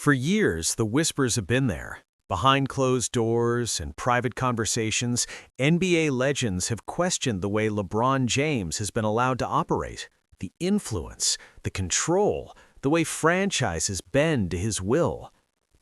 For years, the whispers have been there. Behind closed doors and private conversations, NBA legends have questioned the way LeBron James has been allowed to operate. The influence, the control, the way franchises bend to his will.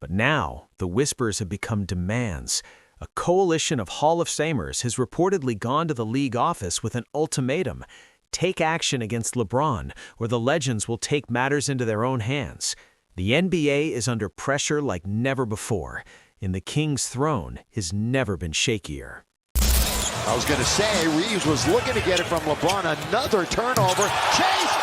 But now, the whispers have become demands. A coalition of Hall of Famers has reportedly gone to the league office with an ultimatum. Take action against LeBron, or the legends will take matters into their own hands. The NBA is under pressure like never before, and the King's throne has never been shakier. I was going to say, Reeves was looking to get it from LeBron. Another turnover. Chased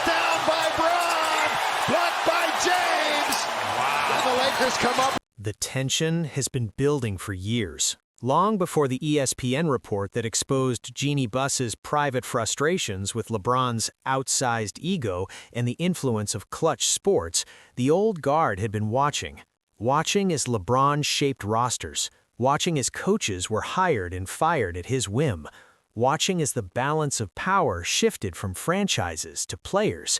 down by Braun. Blocked by James. Wow. And the Lakers come up. The tension has been building for years, long before the ESPN report that exposed Jeanie Buss's private frustrations with LeBron's outsized ego and the influence of clutch sports. The old guard had been watching as LeBron shaped rosters, watching as coaches were hired and fired at his whim, watching as the balance of power shifted from franchises to players.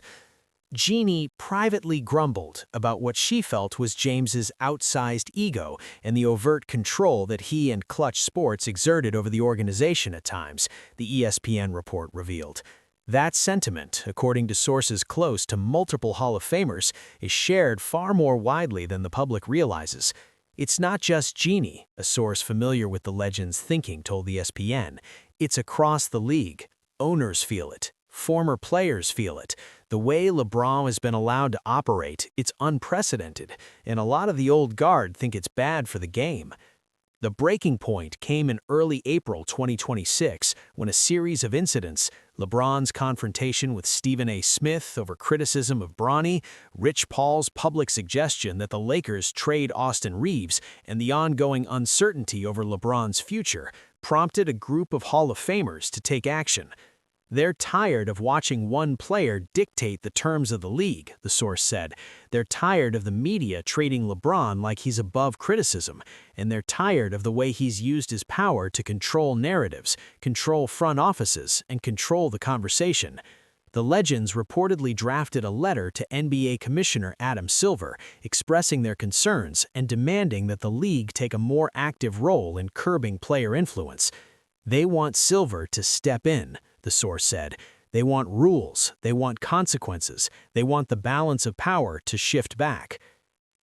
Jeanie privately grumbled about what she felt was James's outsized ego and the overt control that he and Clutch Sports exerted over the organization at times, the ESPN report revealed. That sentiment, according to sources close to multiple Hall of Famers, is shared far more widely than the public realizes. It's not just Jeanie, a source familiar with the legend's thinking told ESPN. It's across the league. Owners feel it. Former players feel it. The way LeBron has been allowed to operate, it's unprecedented, and a lot of the old guard think it's bad for the game. The breaking point came in early April 2026 when a series of incidents, LeBron's confrontation with Stephen A. Smith over criticism of Bronny, Rich Paul's public suggestion that the Lakers trade Austin Reeves, and the ongoing uncertainty over LeBron's future, prompted a group of Hall of Famers to take action. They're tired of watching one player dictate the terms of the league, the source said. They're tired of the media treating LeBron like he's above criticism, and they're tired of the way he's used his power to control narratives, control front offices, and control the conversation. The legends reportedly drafted a letter to NBA Commissioner Adam Silver, expressing their concerns and demanding that the league take a more active role in curbing player influence. They want Silver to step in, the source said. They want rules, they want consequences, they want the balance of power to shift back.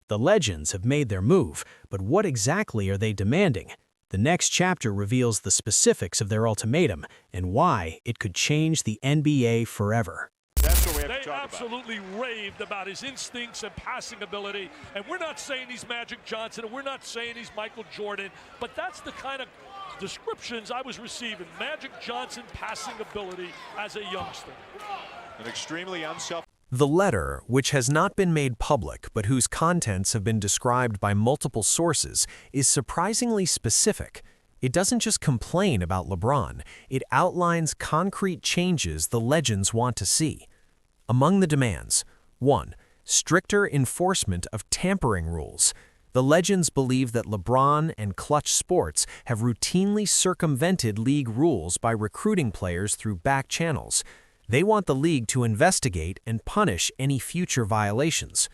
The legends have made their move, but what exactly are they demanding? The next chapter reveals the specifics of their ultimatum and why it could change the NBA forever. That's what we have to They talk absolutely raved about his instincts and passing ability, and we're not saying he's Magic Johnson, and we're not saying he's Michael Jordan, but that's the kind of descriptions I was receiving. Magic Johnson passing ability as a youngster. An extremely unself. The letter, which has not been made public but whose contents have been described by multiple sources, is surprisingly specific. It doesn't just complain about LeBron, it outlines concrete changes the legends want to see. Among the demands: 1. Stricter enforcement of tampering rules. The legends believe that LeBron and Clutch Sports have routinely circumvented league rules by recruiting players through back channels. They want the league to investigate and punish any future violations.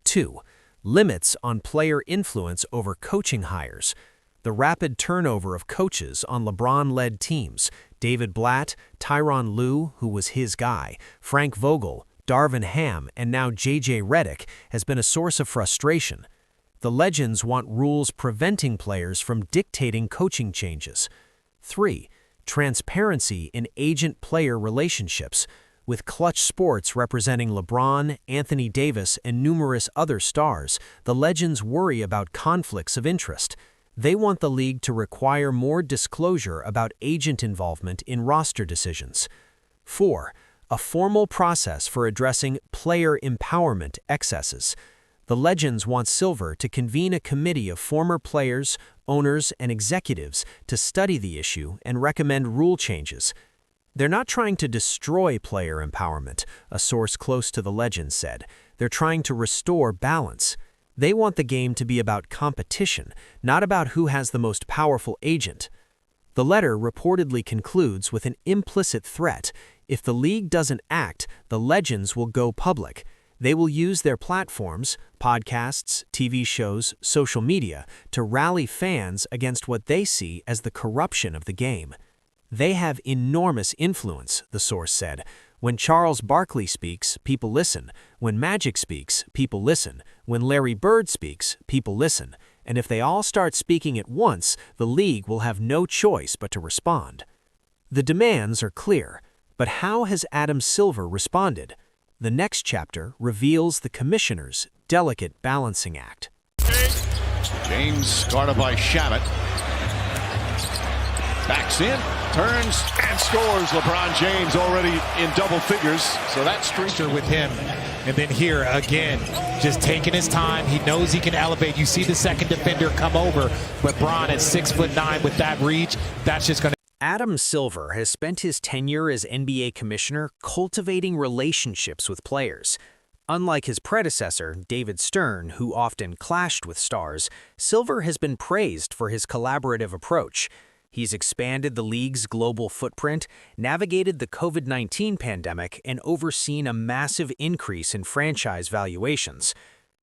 2. Limits on player influence over coaching hires. The rapid turnover of coaches on LeBron-led teams, David Blatt, Tyronn Lue, who was his guy, Frank Vogel, Darvin Ham, and now J.J. Redick, has been a source of frustration. The legends want rules preventing players from dictating coaching changes. 3. Transparency in agent-player relationships. With Clutch Sports representing LeBron, Anthony Davis, and numerous other stars, the legends worry about conflicts of interest. They want the league to require more disclosure about agent involvement in roster decisions. 4. A formal process for addressing player empowerment excesses. The legends want Silver to convene a committee of former players, owners, and executives to study the issue and recommend rule changes. They're not trying to destroy player empowerment, a source close to the legends said. They're trying to restore balance. They want the game to be about competition, not about who has the most powerful agent. The letter reportedly concludes with an implicit threat. If the league doesn't act, the legends will go public. They will use their platforms, podcasts, TV shows, social media, to rally fans against what they see as the corruption of the game. They have enormous influence, the source said. When Charles Barkley speaks, people listen. When Magic speaks, people listen. When Larry Bird speaks, people listen. And if they all start speaking at once, the league will have no choice but to respond. The demands are clear, but how has Adam Silver responded? The next chapter reveals the commissioner's delicate balancing act. James guarded by Shabbat. Backs in, turns, and scores. LeBron James already in double figures. So that's streaker with him. And then here again, just taking his time. He knows he can elevate. You see the second defender come over, but Bron at 6'9" with that reach, that's just going to... Adam Silver has spent his tenure as NBA commissioner cultivating relationships with players. Unlike his predecessor, David Stern, who often clashed with stars, Silver has been praised for his collaborative approach. He's expanded the league's global footprint, navigated the COVID-19 pandemic, and overseen a massive increase in franchise valuations.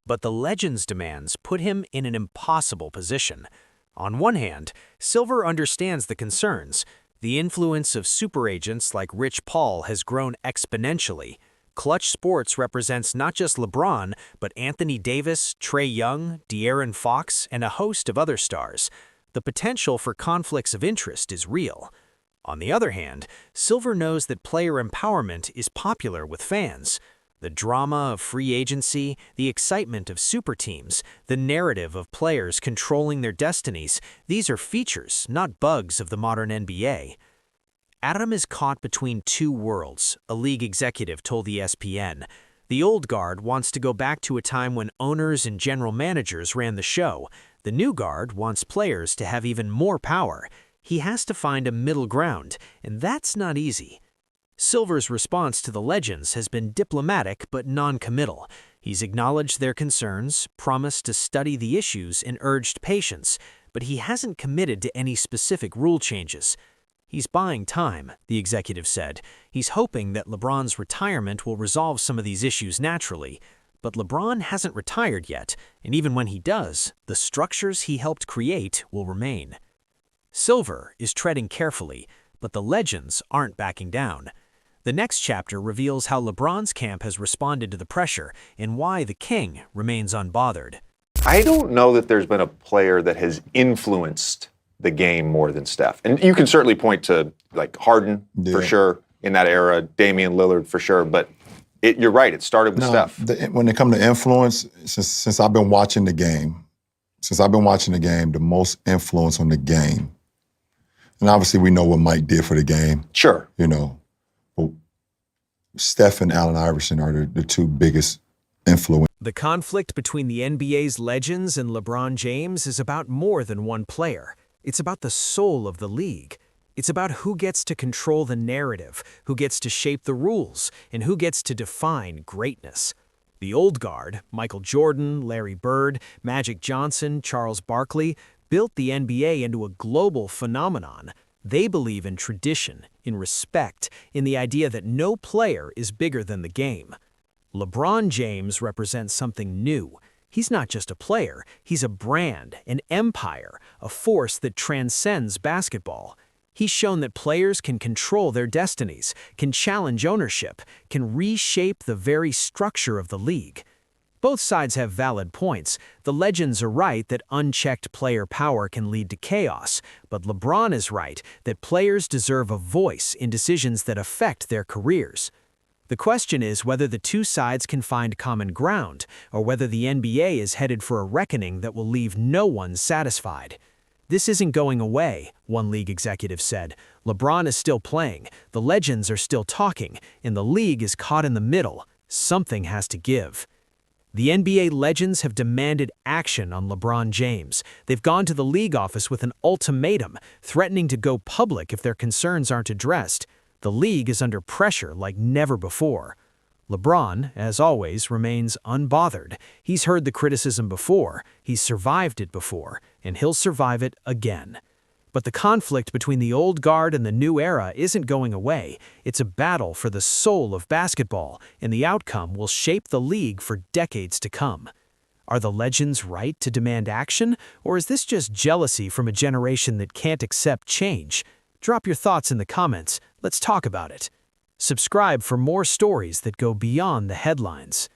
But the Legends' demands put him in an impossible position. On one hand, Silver understands the concerns. The influence of super agents like Rich Paul has grown exponentially. Clutch Sports represents not just LeBron, but Anthony Davis, Trae Young, De'Aaron Fox, and a host of other stars. The potential for conflicts of interest is real. On the other hand, Silver knows that player empowerment is popular with fans. The drama of free agency, the excitement of super teams, the narrative of players controlling their destinies, these are features, not bugs of the modern NBA. Adam is caught between two worlds, a league executive told ESPN. The old guard wants to go back to a time when owners and general managers ran the show. The new guard wants players to have even more power. He has to find a middle ground, and that's not easy. Silver's response to the Legends has been diplomatic but non-committal. He's acknowledged their concerns, promised to study the issues, and urged patience, but he hasn't committed to any specific rule changes. He's buying time, the executive said. He's hoping that LeBron's retirement will resolve some of these issues naturally. But LeBron hasn't retired yet, and even when he does, the structures he helped create will remain. Silver is treading carefully, but the Legends aren't backing down. The next chapter reveals how LeBron's camp has responded to the pressure and why the King remains unbothered. I don't know that there's been a player that has influenced the game more than Steph. And you can certainly point to like Harden for sure in that era, Damian Lillard for sure, but you're right, it started with Steph. When it comes to influence, since I've been watching the game, the most influence on the game, and obviously we know what Mike did for the game. Sure. You know, but Steph and Allen Iverson are the two biggest influence. The conflict between the NBA's Legends and LeBron James is about more than one player. It's about the soul of the league. It's about who gets to control the narrative, who gets to shape the rules, and who gets to define greatness. The old guard, Michael Jordan, Larry Bird, Magic Johnson, Charles Barkley, built the NBA into a global phenomenon. They believe in tradition, in respect, in the idea that no player is bigger than the game. LeBron James represents something new. He's not just a player, he's a brand, an empire, a force that transcends basketball. He's shown that players can control their destinies, can challenge ownership, can reshape the very structure of the league. Both sides have valid points. The Legends are right that unchecked player power can lead to chaos, but LeBron is right that players deserve a voice in decisions that affect their careers. The question is whether the two sides can find common ground, or whether the NBA is headed for a reckoning that will leave no one satisfied. This isn't going away, one league executive said. LeBron is still playing, the Legends are still talking, and the league is caught in the middle. Something has to give. The NBA Legends have demanded action on LeBron James. They've gone to the league office with an ultimatum, threatening to go public if their concerns aren't addressed. The league is under pressure like never before. LeBron, as always, remains unbothered. He's heard the criticism before, he's survived it before, and he'll survive it again. But the conflict between the old guard and the new era isn't going away. It's a battle for the soul of basketball, and the outcome will shape the league for decades to come. Are the legends right to demand action, or is this just jealousy from a generation that can't accept change? Drop your thoughts in the comments. Let's talk about it. Subscribe for more stories that go beyond the headlines.